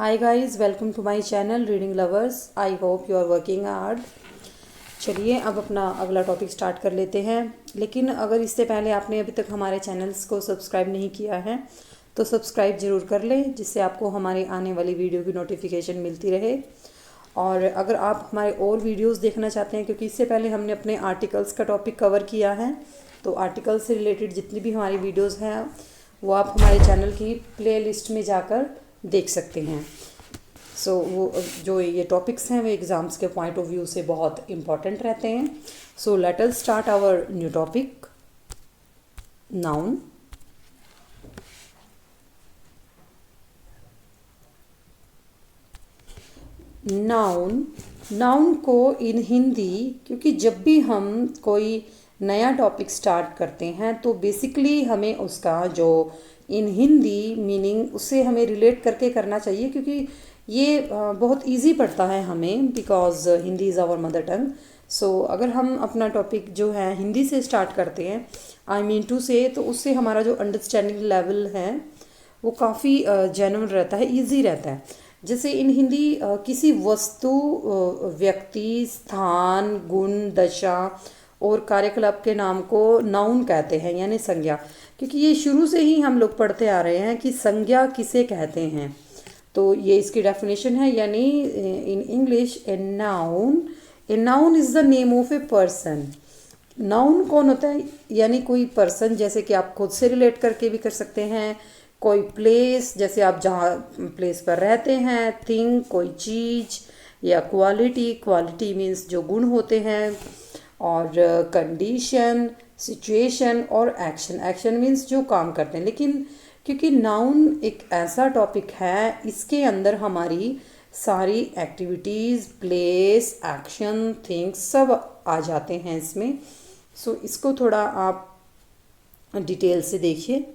Hi guys, welcome to my channel Reading Lovers. I hope you are working hard. चलिए अब अपना अगला topic start कर लेते हैं। लेकिन अगर इससे पहले आपने अभी तक हमारे चैनल्स को सब्सक्राइब नहीं किया है तो सब्सक्राइब ज़रूर कर लें, जिससे आपको हमारी आने वाली वीडियो की नोटिफिकेशन मिलती रहे। और अगर आप हमारे और वीडियोस देखना चाहते हैं, क्योंकि इससे पहले हमने अपने आर्टिकल्स का टॉपिक कवर किया है, तो आर्टिकल्स से रिलेटेड जितनी भी हमारी वीडियोस हैं वो आप हमारे चैनल की प्लेलिस्ट में जाकर देख सकते हैं। वो जो ये टॉपिक्स हैं वो एग्ज़ाम्स के पॉइंट ऑफ व्यू से बहुत इम्पॉर्टेंट रहते हैं। So let us start our new topic, noun. Noun को इन हिंदी, क्योंकि जब भी हम कोई नया टॉपिक स्टार्ट करते हैं तो बेसिकली हमें उसका जो इन हिंदी मीनिंग उससे हमें रिलेट करके करना चाहिए, क्योंकि ये बहुत इजी पड़ता है हमें, because Hindi is our mother tongue. So अगर हम अपना टॉपिक जो है हिंदी से स्टार्ट करते हैं, आई मीन टू से, तो उससे हमारा जो अंडरस्टैंडिंग लेवल है वो काफ़ी जेन्युइन रहता है, इजी रहता है। जैसे इन हिंदी किसी वस्तु, व्यक्ति, स्थान, गुण, दशा और कार्यकलाप के नाम को नाउन कहते हैं, यानी संज्ञा। क्योंकि ये शुरू से ही हम लोग पढ़ते आ रहे हैं कि संज्ञा किसे कहते हैं। तो ये इसकी डेफिनेशन है, यानी in English a noun is the name of a person. Noun कौन होता है? यानी कोई पर्सन, जैसे कि आप खुद से रिलेट करके भी कर सकते हैं। कोई प्लेस, जैसे आप जहाँ प्लेस पर रहते हैं। थिंग, कोई चीज़। या क्वालिटी मीन्स जो गुण होते हैं। और कंडीशन, सिचुएशन और एक्शन मीन्स जो काम करते हैं। लेकिन क्योंकि नाउन एक ऐसा टॉपिक है, इसके अंदर हमारी सारी एक्टिविटीज़, प्लेस, एक्शन, थिंग्स सब आ जाते हैं इसमें। सो इसको थोड़ा आप डिटेल से देखिए।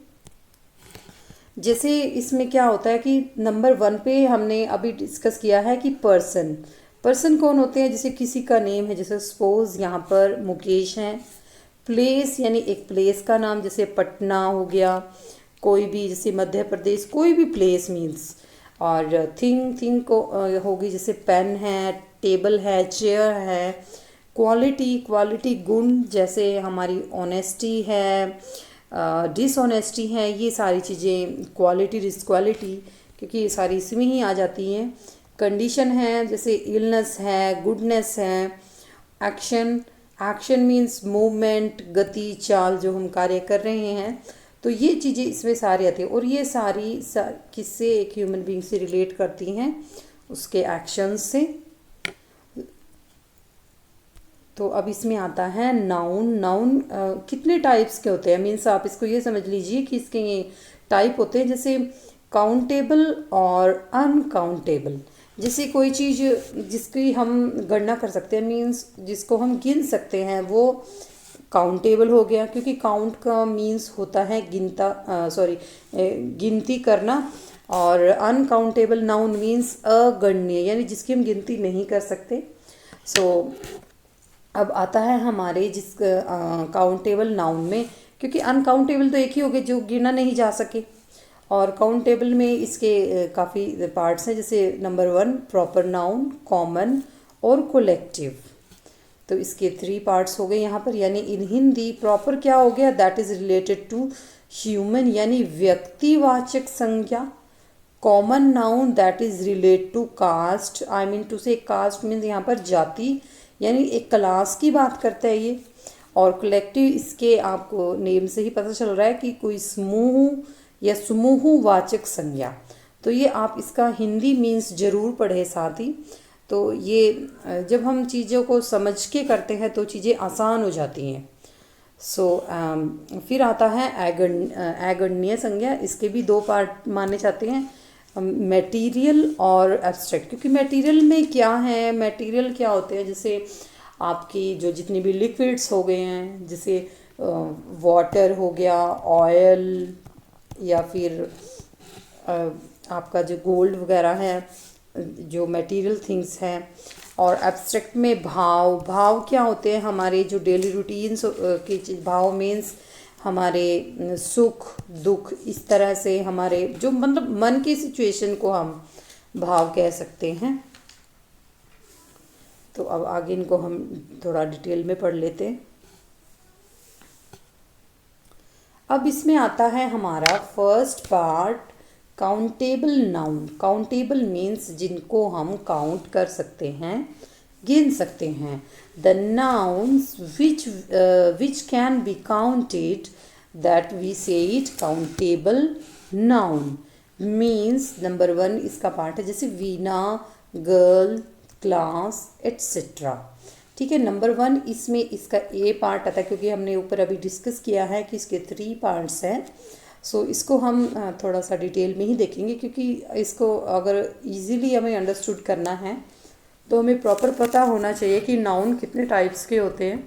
जैसे इसमें क्या होता है कि नंबर 1 पे हमने अभी डिस्कस किया है कि पर्सन कौन होते हैं? जैसे किसी का नेम है, जैसे सपोज यहाँ पर मुकेश हैं। प्लेस यानी एक प्लेस का नाम, जैसे पटना हो गया, कोई भी, जैसे मध्य प्रदेश, कोई भी प्लेस मीन्स। और थिंग को होगी, जैसे पेन है, टेबल है, चेयर है। क्वालिटी गुण, जैसे हमारी ऑनेस्टी है, डिसऑनेस्टी है, ये सारी चीज़ें क्वालिटी, डिसक्वालिटी, क्योंकि ये सारी इसमें ही आ जाती हैं। कंडीशन है, जैसे इलनेस है, गुडनेस है। एक्शन मीन्स मूवमेंट, गति, चाल, जो हम कार्य कर रहे हैं। तो ये चीज़ें इसमें सारी आती हैं, और ये सारी किससे? एक ह्यूमन बीइंग से रिलेट करती हैं, उसके एक्शंस से। तो अब इसमें आता है नाउन कितने टाइप्स के होते हैं? मीन्स आप इसको ये समझ लीजिए कि इसके ये टाइप होते हैं, जैसे काउंटेबल और अनकाउंटेबल। जैसे कोई चीज़ जिसकी हम गणना कर सकते हैं, मीन्स जिसको हम गिन सकते हैं, वो काउंटेबल हो गया, क्योंकि काउंट का मीन्स होता है गिनती करना। और अनकाउंटेबल नाउन मीन्स अगण्य, यानी जिसकी हम गिनती नहीं कर सकते। अब आता है हमारे जिस काउंटेबल नाउन में, क्योंकि अनकाउंटेबल तो एक ही हो गए जो गिना नहीं जा सके, और काउंटेबल में इसके काफ़ी पार्ट्स हैं। जैसे नंबर 1 प्रॉपर नाउन, कॉमन और कोलेक्टिव। तो इसके 3 पार्ट्स हो गए यहाँ पर। यानी इन हिंदी प्रॉपर क्या हो गया? That is related to human, यानी व्यक्तिवाचक संज्ञा। Common noun that is relate to caste, I mean to say caste means यहाँ पर जाति, यानी एक क्लास की बात करता है ये। और कलेक्टिव, इसके आपको नेम से ही पता चल रहा है कि कोई समूह या समूहवाचक संज्ञा। तो ये आप इसका हिंदी मीन्स ज़रूर पढ़े साथ ही। तो ये जब हम चीज़ों को समझ के करते हैं तो चीज़ें आसान हो जाती हैं। फिर आता है अगण्य संज्ञा। इसके भी 2 पार्ट माने जाते हैं, मटेरियल और एब्स्ट्रैक्ट। क्योंकि मटेरियल में क्या है? मटेरियल क्या होते हैं? जैसे आपकी जो जितनी भी लिक्विड्स हो गए हैं, जैसे वाटर हो गया, ऑयल, या फिर आपका जो गोल्ड वगैरह है, जो मटेरियल थिंग्स हैं। और एब्स्ट्रैक्ट में भाव क्या होते हैं? हमारे जो डेली रूटीन्स की भाव मीन्स हमारे सुख दुख, इस तरह से हमारे जो मतलब मन की सिचुएशन को हम भाव कह सकते हैं। तो अब आगे इनको हम थोड़ा डिटेल में पढ़ लेते हैं। अब इसमें आता है हमारा first part, countable noun. Countable means जिनको हम काउंट कर सकते हैं, गिन सकते हैं। The nouns which can be counted, that we say it countable noun. Means number 1 इसका पार्ट है, जैसे वीना, गर्ल, क्लास एट्सेट्रा। ठीक है, नंबर 1 इसमें इसका ए पार्ट आता है, क्योंकि हमने ऊपर अभी डिस्कस किया है कि इसके 3 पार्ट्स हैं। सो इसको हम थोड़ा सा डिटेल में ही देखेंगे, क्योंकि इसको अगर इजीली हमें अंडरस्टूड करना है तो हमें प्रॉपर पता होना चाहिए कि नाउन कितने टाइप्स के होते हैं।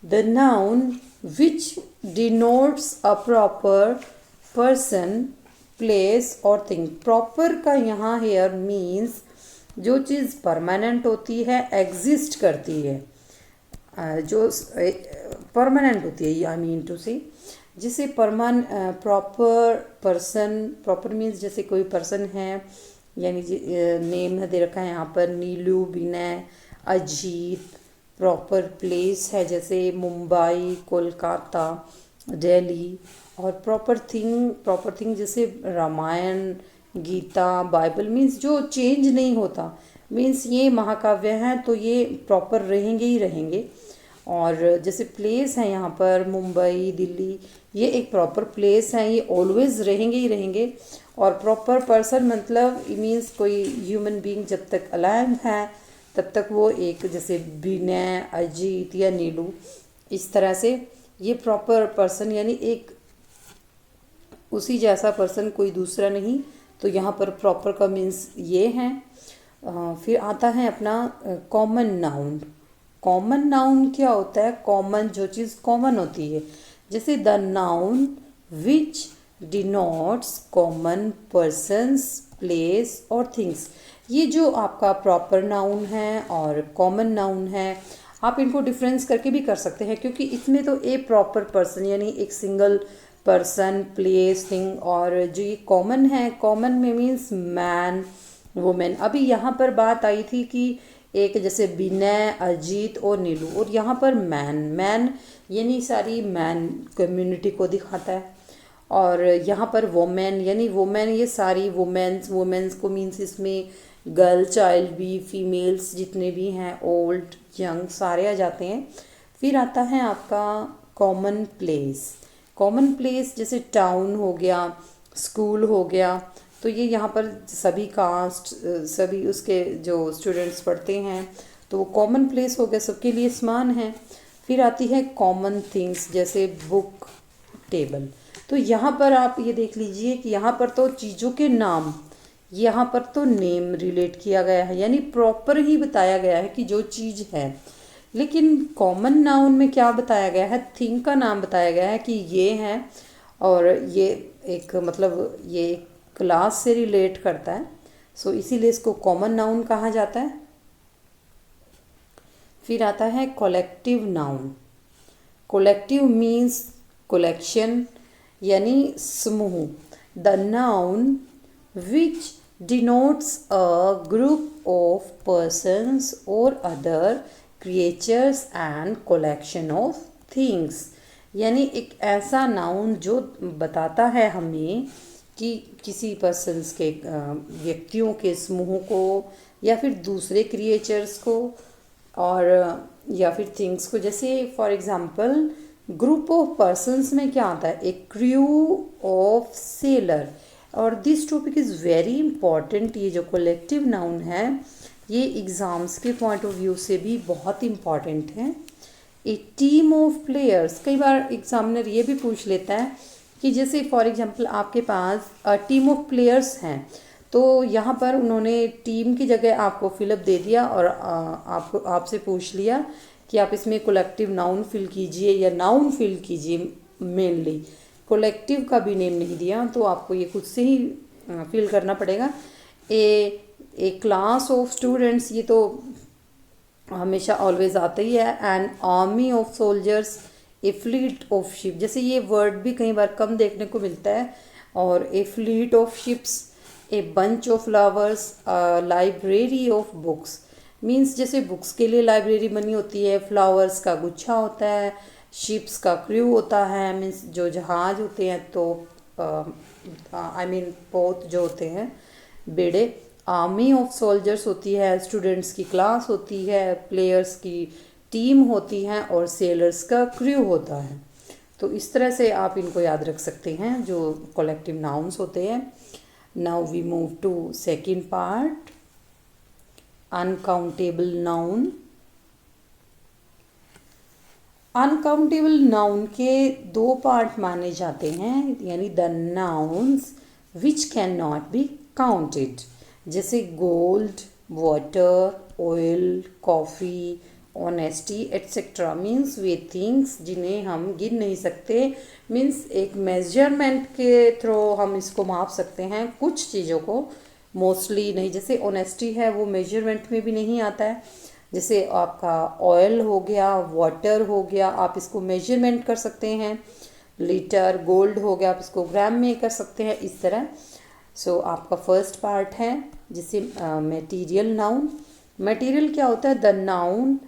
The noun which denotes a proper person, place और थिंग। प्रॉपर का यहाँ हेयर मीन्स जो चीज़ परमानेंट होती है, एग्जिस्ट करती है, जो परमानेंट होती है, आई मीन टू से, जिसे प्रॉपर पर्सन, प्रॉपर मीन्स जैसे कोई पर्सन है, यानी नेम दे रखा है यहाँ पर नीलू, विनय, अजीत। प्रॉपर प्लेस है जैसे मुंबई, कोलकाता, दिल्ली। और प्रॉपर थिंग जैसे रामायण, गीता, बाइबल। मीन्स जो चेंज नहीं होता, मीन्स ये महाकाव्य हैं तो ये प्रॉपर रहेंगे ही रहेंगे। और जैसे प्लेस है यहाँ पर मुंबई, दिल्ली, ये एक प्रॉपर प्लेस है, ये ऑलवेज रहेंगे ही रहेंगे। और प्रॉपर पर्सन मतलब मीन्स कोई ह्यूमन बीइंग जब तक अलाइव है तब तक वो एक, जैसे विनय, अजीत या नीलू, इस तरह से ये प्रॉपर पर्सन, यानी एक उसी जैसा पर्सन, कोई दूसरा नहीं। तो यहाँ पर प्रॉपर का मीन्स ये है। फिर आता है अपना कॉमन नाउन। कॉमन नाउन क्या होता है? कॉमन, जो चीज़ कॉमन होती है, जैसे the noun which denotes common persons, place और थिंग्स। ये जो आपका प्रॉपर नाउन है और कॉमन नाउन है, आप इनको डिफरेंस करके भी कर सकते हैं, क्योंकि इसमें तो ए प्रॉपर पर्सन यानी एक सिंगल पर्सन, प्लेस, थिंग। और जो ये कॉमन है, कॉमन में मीन्स मैन, वुमेन। अभी यहाँ पर बात आई थी कि एक जैसे विनय, अजीत और नीलू, और यहाँ पर मैन यानी सारी मैन कम्युनिटी को दिखाता है। और यहाँ पर वोमेन यानी वोमेन, ये सारी वुमेन्स को मीन्स इसमें गर्ल चाइल्ड भी, फीमेल्स जितने भी हैं, ओल्ड यंग सारे आ जाते हैं। फिर आता है आपका कॉमन प्लेस। कॉमन प्लेस जैसे टाउन हो गया, स्कूल हो गया, तो ये यहाँ पर सभी कास्ट, सभी उसके जो स्टूडेंट्स पढ़ते हैं, तो वो कॉमन प्लेस हो गया, सबके लिए समान है। फिर आती है कॉमन थिंग्स, जैसे बुक, टेबल। तो यहाँ पर आप ये देख लीजिए कि यहाँ पर तो चीज़ों के नाम, यहाँ पर तो नेम रिलेट किया गया है, यानी प्रॉपर ही बताया गया है कि जो चीज़ है। लेकिन कॉमन नाउन में क्या बताया गया है? थिंग का नाम बताया गया है कि ये है, और ये एक मतलब ये क्लास से रिलेट करता है, सो इसीलिए इसको कॉमन नाउन कहा जाता है। फिर आता है collective noun. Collective means collection यानी समूह। The noun which denotes a group of persons or other creatures and collection of things। यानी एक ऐसा नाउन जो बताता है हमें कि किसी पर्सन्स के, व्यक्तियों के समूह को, या फिर दूसरे क्रिएचर्स को, और या फिर थिंग्स को। जैसे for example group of persons में क्या आता है? एक क्रू ऑफ सेलर। और this topic is very important. ये जो कलेक्टिव नाउन है ये एग्ज़ाम्स के पॉइंट ऑफ व्यू से भी बहुत इम्पॉर्टेंट है। ए टीम ऑफ प्लेयर्स, कई बार एग्जामिनर ये भी पूछ लेता है कि जैसे फॉर एग्जांपल आपके पास टीम ऑफ प्लेयर्स हैं, तो यहाँ पर उन्होंने टीम की जगह आपको फिलअप दे दिया और आपसे पूछ लिया कि आप इसमें कलेक्टिव नाउन फिल कीजिए या नाउन फिल कीजिए। मेनली कलेक्टिव का भी नेम नहीं दिया, तो आपको ये खुद से ही फिल करना पड़ेगा। ए क्लास ऑफ स्टूडेंट्स, ये तो हमेशा ऑलवेज आता ही है। An army of soldiers, A fleet of ship. जैसे ये वर्ड भी कई बार कम देखने को मिलता है। और a fleet of ships, a bunch of flowers, library of books means जैसे बुक्स के लिए लाइब्रेरी बनी होती है, फ्लावर्स का गुच्छा होता है, शिप्स का क्रू होता है मीन्स जो जहाज होते हैं, तो आई मीन पोत जो होते हैं बेड़े, आर्मी ऑफ सोल्जर्स होती है, स्टूडेंट्स की क्लास होती है, प्लेयर्स की टीम होती है और सेलर्स का क्रू होता है। तो इस तरह से आप इनको याद रख सकते हैं जो कलेक्टिव नाउन्स होते हैं। Now we move to second part, uncountable noun. Uncountable noun के दो पार्ट माने जाते हैं, यानी the nouns which can not be counted, जैसे gold, water, oil, coffee, honesty etcetera means वे थिंग्स जिन्हें हम गिन नहीं सकते, मीन्स एक मेजरमेंट के थ्रू हम इसको माप सकते हैं कुछ चीज़ों को, मोस्टली नहीं। जैसे ऑनेस्टी है वो मेजरमेंट में भी नहीं आता है, जैसे आपका ऑयल हो गया, वाटर हो गया, आप इसको मेजरमेंट कर सकते हैं, लीटर, गोल्ड हो गया आप इसको ग्राम में कर सकते हैं, इस तरह। सो आपका फर्स्ट पार्ट है जिसे मटेरियल नाउन। मटेरियल क्या होता है? The noun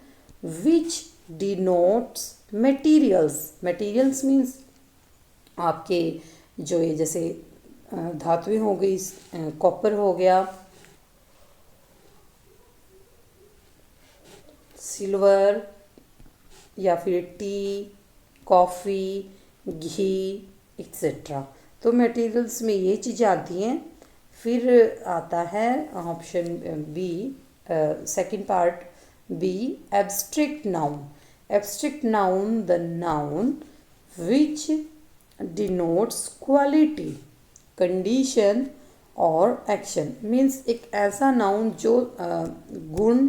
which denotes materials. Materials means आपके जो ये जैसे धातुएं हो गई, कॉपर हो गया, सिल्वर, या फिर टी, कॉफ़ी, घी एक्सेट्रा। तो मटेरियल्स में ये चीज़ें आती हैं। फिर आता है option B, second part B, abstract noun. Abstract noun the noun which denotes quality, condition और एक्शन मीन्स एक ऐसा नाउन जो गुण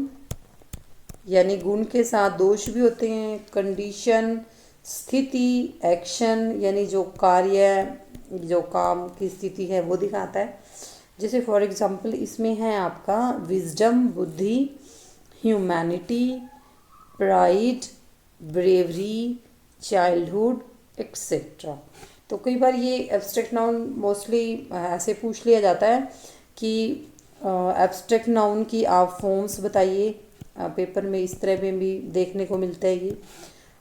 यानी गुण के साथ दोष भी होते हैं, कंडीशन स्थिति, एक्शन यानी जो कार्य जो काम की स्थिति है वो दिखाता है। जैसे फॉर एग्जांपल इसमें है आपका विजडम बुद्धि, humanity, pride, bravery, childhood etcetera. तो कई बार ये एब्स्ट्रैक्ट नाउन मोस्टली ऐसे पूछ लिया जाता है कि एब्स्ट्रैक्ट नाउन की आप फॉर्म्स बताइए, पेपर में इस तरह में भी देखने को मिलता है ये।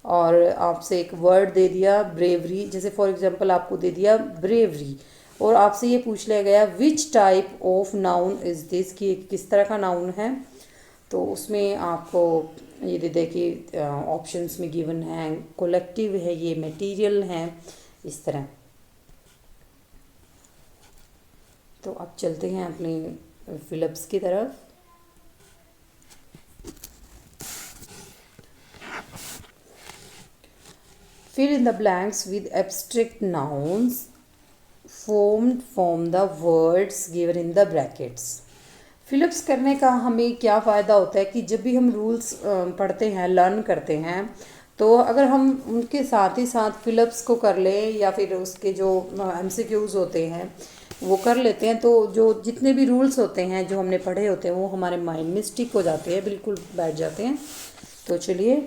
और आपसे एक वर्ड दे दिया ब्रेवरी, जैसे फॉर एग्जांपल आपको दे दिया ब्रेवरी और आपसे ये पूछ लिया गया which type of noun is this, कि किस तरह का नाउन है। तो उसमें आपको ये दे दे कि ऑप्शंस में गिवन है, कलेक्टिव है, ये मटेरियल है, इस तरह। तो अब चलते हैं अपने फिलअप्स की तरफ। Fill in the blanks with abstract nouns formed from the words given in the brackets. Fill-ups करने का हमें क्या फ़ायदा होता है कि जब भी हम रूल्स पढ़ते हैं, लर्न करते हैं, तो अगर हम उनके साथ ही साथ फिलअप्स को कर लें या फिर उसके जो MCQs होते हैं वो कर लेते हैं, तो जो जितने भी रूल्स होते हैं जो हमने पढ़े होते हैं वो हमारे माइंड में स्टिक हो जाते हैं, बिल्कुल बैठ जाते हैं। तो चलिए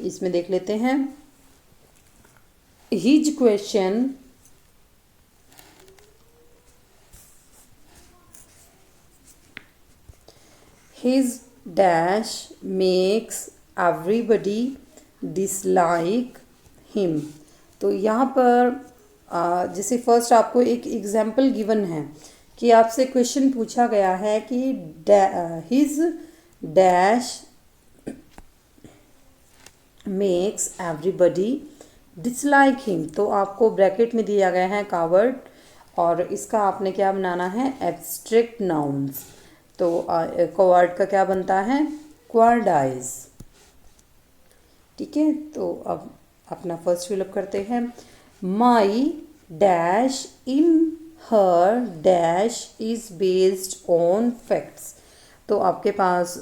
इसमें देख लेते हैं। His question his dash makes everybody dislike him। तो यहाँ पर जैसे फर्स्ट आपको एक एग्जाम्पल गिवन है कि आपसे क्वेश्चन पूछा गया है कि his dash makes everybody dislike him. तो आपको ब्रैकेट में दिया गया है कावर्ड और इसका आपने क्या बनाना है? Abstract nouns. तो कावर्ड का क्या बनता है? क्वार्डाइज। ठीक है, तो अब अपना फर्स्ट फिलअप करते हैं। माई dash in her dash is based on facts. तो आपके पास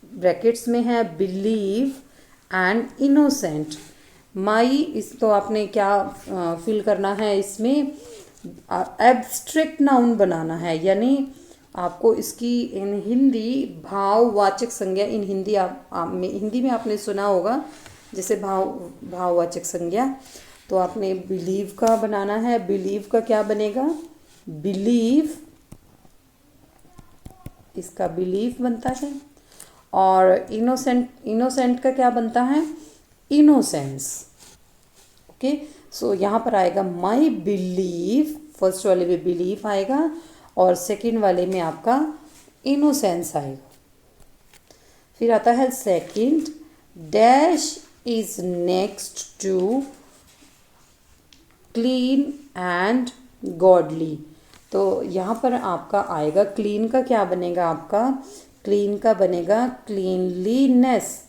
ब्रैकेट्स में है बिलीव एंड इनोसेंट। माई इस तो आपने क्या फिल करना है? इसमें एब्स्ट्रैक्ट नाउन बनाना है, यानी आपको इसकी इन हिंदी भाववाचक संज्ञा, इन हिंदी हिंदी में आपने सुना होगा जैसे भाववाचक संज्ञा। तो आपने बिलीव का बनाना है। बिलीव का क्या बनेगा? बिलीव, इसका बिलीफ बनता है। और इनोसेंट, इनोसेंट का क्या बनता है? इनोसेंस। ओके, सो यहाँ पर आएगा माई बिलीफ, फर्स्ट वाले में बिलीफ आएगा और सेकंड वाले में आपका इनोसेंस आएगा। फिर आता है second, dash is next to clean and godly. तो यहाँ पर आपका आएगा क्लीन का क्या बनेगा? आपका क्लीन का बनेगा क्लीनलीनेस,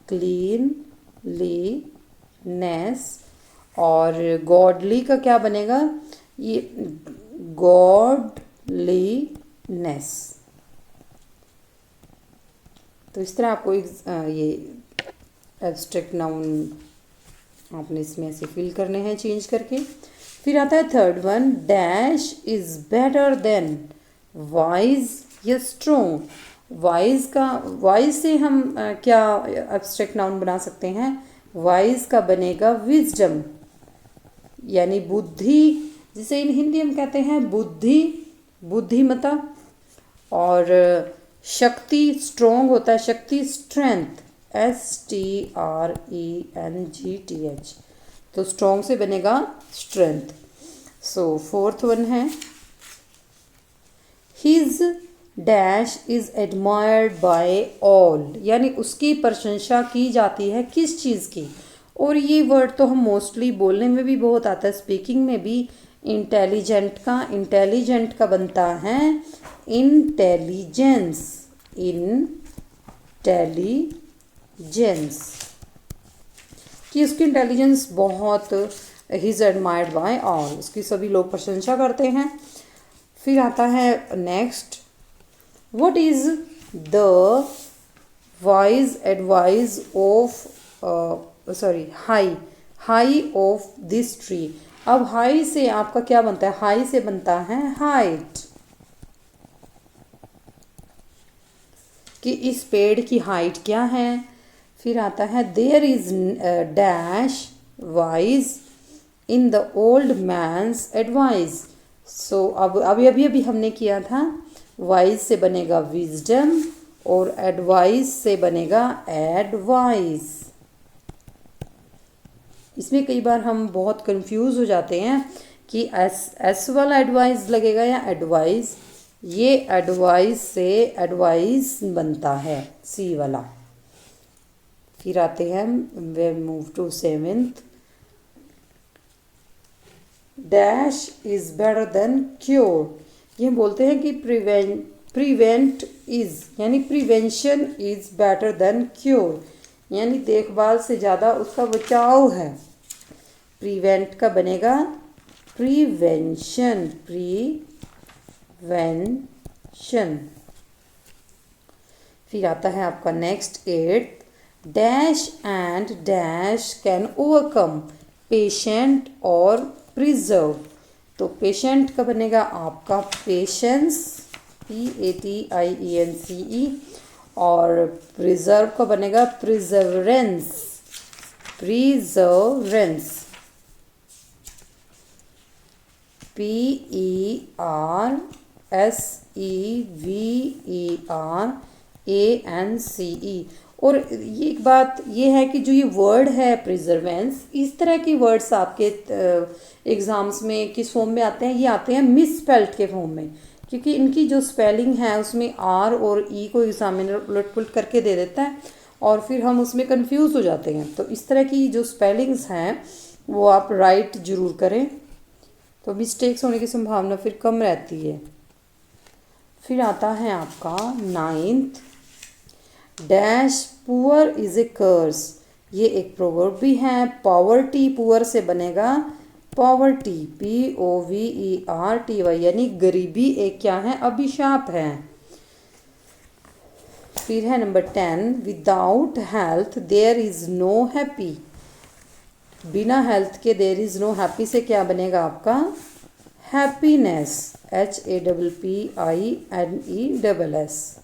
क्लीनलीनेस। और गॉडली का क्या बनेगा? ये गॉडलीनेस। तो इस तरह आपको ये एब्स्ट्रैक्ट नाउन आपने इसमें ऐसे फिल करने हैं चेंज करके। फिर आता है third one, dash is better then wise या स्ट्रोंग। वाइज का, वाइज से हम क्या एब्स्ट्रैक्ट नाउन बना सकते हैं? वाइज का बनेगा विजडम, यानी बुद्धि, जिसे इन हिंदी हम कहते हैं बुद्धि, बुद्धिमता। और शक्ति, स्ट्रोंग होता है शक्ति, स्ट्रेंथ, STRENGTH। तो स्ट्रोंग से बनेगा स्ट्रेंथ। सो फोर्थ वन है, his dash is admired by all, यानी उसकी प्रशंसा की जाती है किस चीज़ की? और ये वर्ड तो हम मोस्टली बोलने में भी बहुत आता है, स्पीकिंग में भी। इंटेलिजेंट का, इंटेलिजेंट का बनता है इंटेलिजेंस, इंटेलिजेंस, कि उसकी इंटेलिजेंस बहुत, हिज एडमायर्ड बाय ऑल, उसकी सभी लोग प्रशंसा करते हैं। फिर आता है next, what is the wise advice of high of this tree. अब हाई से आपका क्या बनता है? हाई से बनता है हाइट, कि इस पेड़ की हाइट क्या है। फिर आता है there is dash wise in the old man's advice. So अब अभी हमने किया था, वाइज से बनेगा विजडम और एडवाइस से बनेगा एडवाइस। इसमें कई बार हम बहुत कंफ्यूज हो जाते हैं कि एस वाला एडवाइस लगेगा या एडवाइस। ये एडवाइस से एडवाइस बनता है, सी वाला। फिर आते हैं, we move to seventh, dash is better than cure. ये बोलते हैं कि प्रिवेंट इज, यानी prevention is better than cure, यानी देखभाल से ज़्यादा उसका बचाव है। प्रिवेंट का बनेगा प्रिवेंशन, प्रिवेंशन। फिर आता है आपका next eight, dash and dash can overcome patient और प्रिजर्व। तो पेशेंट का बनेगा आपका पेशेंस, PATIENCE। और प्रिजर्व का बनेगा प्रिजर्वेंस, प्रिजर्वेंस, PERSEVERANCE। और ये एक बात ये है कि जो ये वर्ड है प्रिजर्वेंस, इस तरह के वर्ड्स आपके एग्ज़ाम्स में किस फॉर्म में आते हैं? ये आते हैं मिस स्पेल्ड के फॉर्म में, क्योंकि इनकी जो स्पेलिंग है उसमें आर और ई को एग्जामिनर उलट पुलट करके दे देता है और फिर हम उसमें कंफ्यूज हो जाते हैं। तो इस तरह की जो स्पेलिंग्स हैं वो आप राइट ज़रूर करें, तो मिस्टेक्स होने की संभावना फिर कम रहती है। फिर आता है आपका ninth, dash poor is a curse. ये एक प्रोवर्ब भी है। पॉवर्टी, पुअर से बनेगा पॉवर्टी, POVERTY, यानी गरीबी एक क्या है? अभिशाप है। फिर है number 10, without health there is no happy. बिना हेल्थ के देयर इज नो हैप्पी से क्या बनेगा आपका? Happiness, HAPPINESS,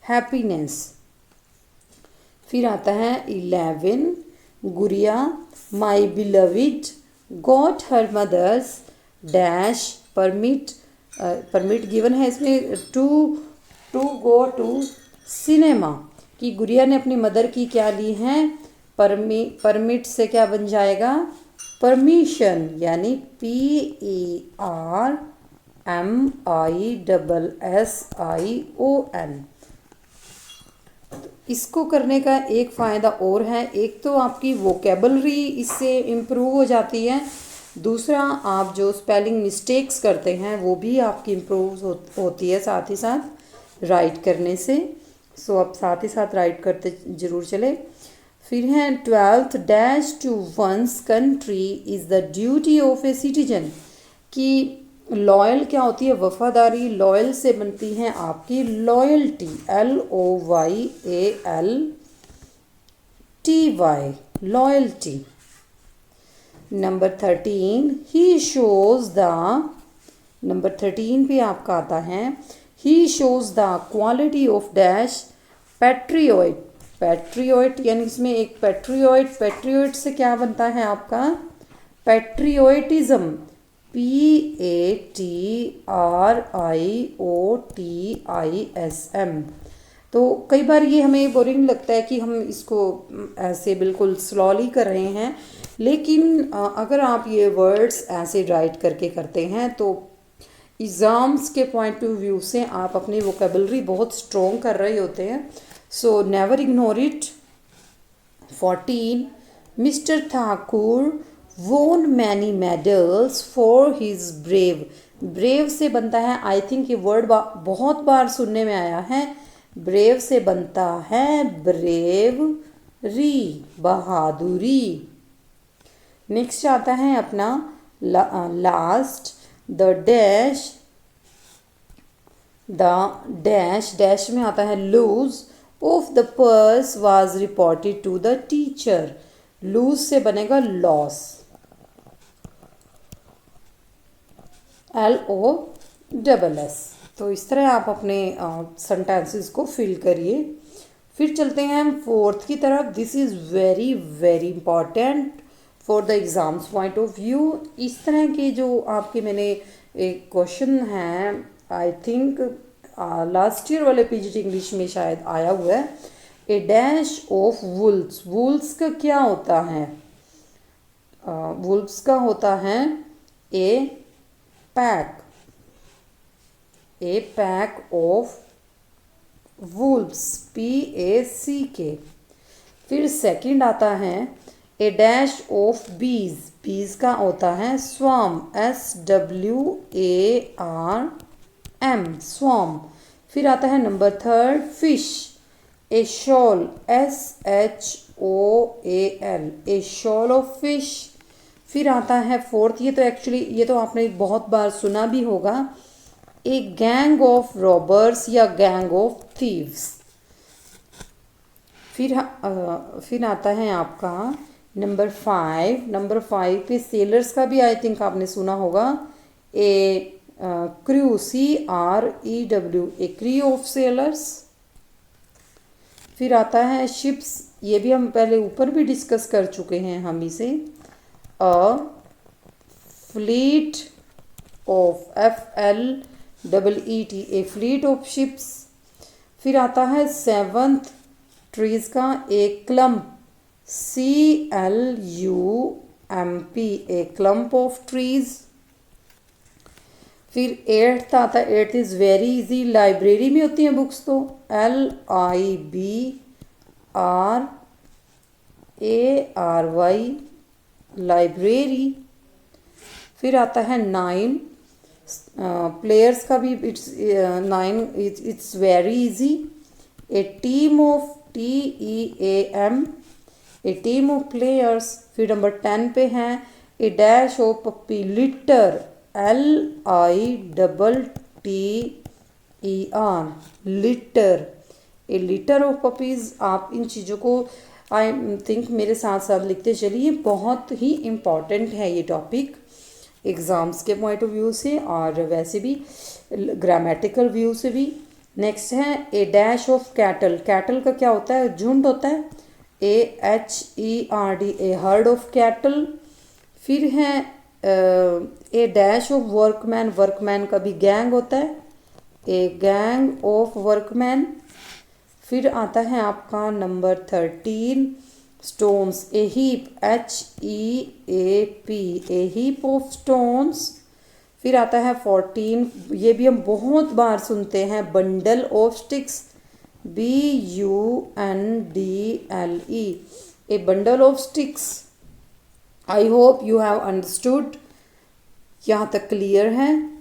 happiness. फिर आता है 11, Gudiya my beloved got her mother's dash permit permit given है इसमें to to go to cinema कि गुड़िया ने अपनी मदर की क्या ली है परमिट से क्या बन जाएगा परमिशन यानी PERMISSION। इसको करने का एक फ़ायदा और है, एक तो आपकी वोकेबलरी इससे इम्प्रूव हो जाती है, दूसरा आप जो स्पेलिंग मिस्टेक्स करते हैं वो भी आपकी इम्प्रूव होती है साथ ही साथ राइट करने से। सो आप साथ ही साथ राइट करते ज़रूर चले। फिर है 12th dash to one's country is the duty of a citizen कि लॉयल क्या होती है वफादारी, लॉयल से बनती है आपकी loyalty LOYALTY loyalty. Number 13 he shows the number 13 पे आपका आता है he shows the quality of dash patriot. Patriot यानी इसमें एक पैट्रियोट से क्या बनता है आपका पैट्रियोटिज्म PATRIOTISM। तो कई बार ये हमें बोरिंग लगता है कि हम इसको ऐसे बिल्कुल स्लोली कर रहे हैं, लेकिन अगर आप ये वर्ड्स ऐसे राइट करके करते हैं तो एग्ज़ाम्स के पॉइंट ऑफ व्यू से आप अपनी वोकेबलरी बहुत स्ट्रॉन्ग कर रहे होते हैं। So never ignore it. 14 mister Thakur won many medals for his brave से बनता है, आई थिंक ये वर्ड बहुत बार सुनने में आया है, ब्रेव से बनता है ब्रेवरी बहादुरी। नेक्स्ट आता है अपना लास्ट द डैश में आता है lose of the purse was reported to the teacher. Lose से बनेगा लॉस LOSS। तो इस तरह आप अपने सेंटेंसेस को फिल करिए। फिर चलते हैं हम 4th की तरफ। This is very very important for the exams point of view. इस तरह के जो आपके मैंने एक क्वेश्चन हैं आई थिंक लास्ट ईयर वाले PGT इंग्लिश में शायद आया हुआ है। A dash of Wolves, Wolves का क्या होता है वुल्स का होता है ए पैक ऑफ वुल्व्स PACK। फिर सेकंड आता है ए डैश ऑफ बीज का होता है स्वार्म SWARM स्वार्म। फिर आता है number 3 fish A shawl SHOAL A shoal of fish. फिर आता है 4th, ये तो आपने बहुत बार सुना भी होगा, ए गैंग ऑफ रॉबर्स या गैंग ऑफ थीव्स। फिर आता है आपका नंबर 5 पे सेलर्स का भी आई थिंक आपने सुना होगा, a crew CREW a crew of sailors. फिर आता है शिप्स, ये भी हम पहले ऊपर भी डिस्कस कर चुके हैं हम इसे, a fleet of FLEET a fleet of ships. फिर आता है 7th ट्रीज का a clump CLUMP a clump of trees. फिर 8th आता है 8th is very easy, library में होती हैं बुक्स तो LIBRARY लाइब्रेरी। फिर आता है 9 प्लेयर्स का भी it's very easy, a team of TEAM a team of players. फिर नंबर 10 पे है a dash of puppy litter LITTER litter a litter of puppies. आप इन चीज़ों को आई थिंक मेरे साथ साथ लिखते चलिए, बहुत ही इम्पॉर्टेंट है ये टॉपिक एग्ज़ाम्स के पॉइंट ऑफ व्यू से और वैसे भी ग्रामेटिकल व्यू से भी। नेक्स्ट है a dash of cattle, cattle का क्या होता है झुंड होता है AHERD A herd of cattle. फिर है a dash of workman, workman का भी गैंग होता है, ए गैंग ऑफ वर्कमैन। फिर आता है आपका number 13 stones, A heap, HEAP, A heap of stones. फिर आता है 14, ये भी हम बहुत बार सुनते हैं, bundle of sticks, BUNDLE, A bundle of sticks. I hope you have understood, यहाँ तक क्लियर है।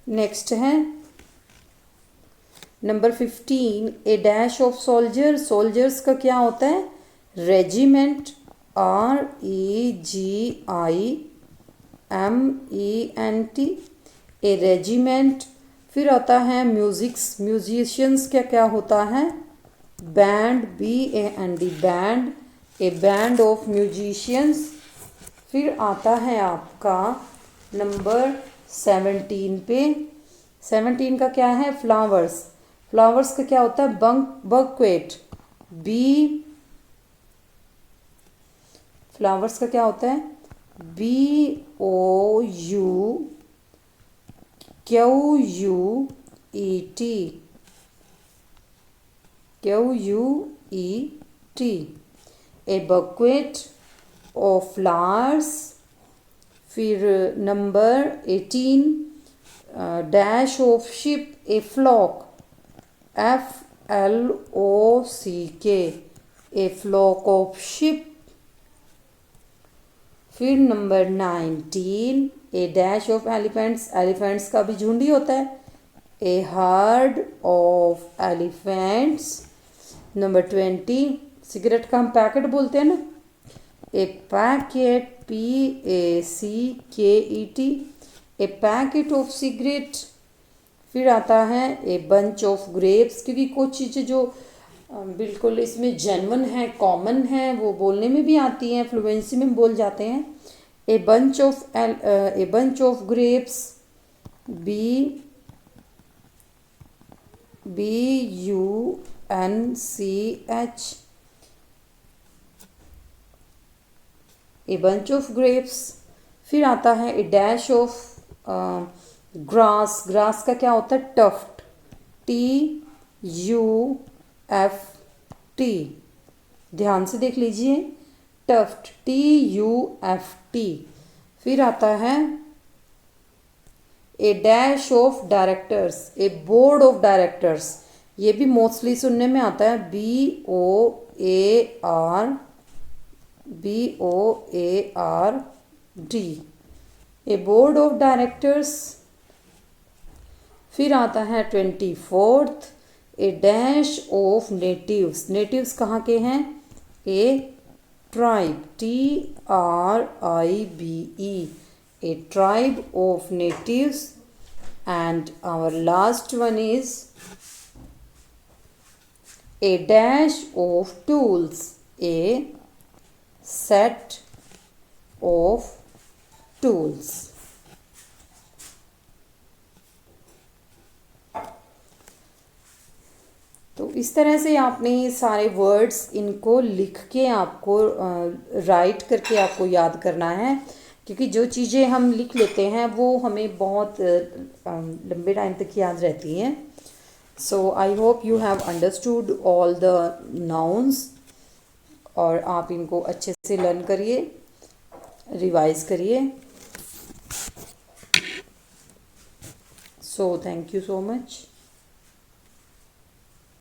नेक्स्ट है number 15, A dash of soldier, soldiers का क्या होता है, रेजिमेंट, REGIMENT, ए रेजिमेंट। फिर आता है म्यूजिक्स, म्यूजिशियंस क्या क्या होता है, band, BAND, band, A band of musicians. फिर आता है आपका नंबर 17 पे, 17 का क्या है, फ्लावर्स, फ्लावर्स का क्या होता है, बंक्वेट, फ्लावर्स का क्या होता है, QUET, a banquet of flowers. फिर number 18, dash of ship, a flock, FLOCK, a flock of ship. फिर number 19, a dash of elephants, elephants का भी झुंड ही होता है, a herd of elephants. Number 20, cigarette का हम पैकेट बोलते हैं ना, a packet, PACKET, a packet of cigarette. फिर आता है ए बंच ऑफ ग्रेप्स, क्योंकि कुछ चीज़ें जो बिल्कुल इसमें जेन्युइन है, कॉमन है, वो बोलने में भी आती हैं, फ्लुएंसी में बोल जाते हैं। ए bunch of grapes, BUNCH, A bunch of grapes. फिर आता है a dash of grass, grass का क्या होता है, टफ्ट, TUFT, ध्यान से देख लीजिए, टफ्ट, TUFT। फिर आता है a dash of directors, a board of directors, ये भी मोस्टली सुनने में आता है, BOARD, a board of directors. फिर आता है 24th, a dash of natives, natives कहाँ के हैं, a tribe, TRIBE, a tribe of natives. And our last one is a dash of tools, a set of tools. तो इस तरह से आपने ये सारे वर्ड्स इनको लिख के आपको राइट करके आपको याद करना है, क्योंकि जो चीज़ें हम लिख लेते हैं वो हमें बहुत लंबे टाइम तक याद रहती हैं। So I hope you have understood all the nouns, और आप इनको अच्छे से लर्न करिए, रिवाइज करिए। So thank you so much.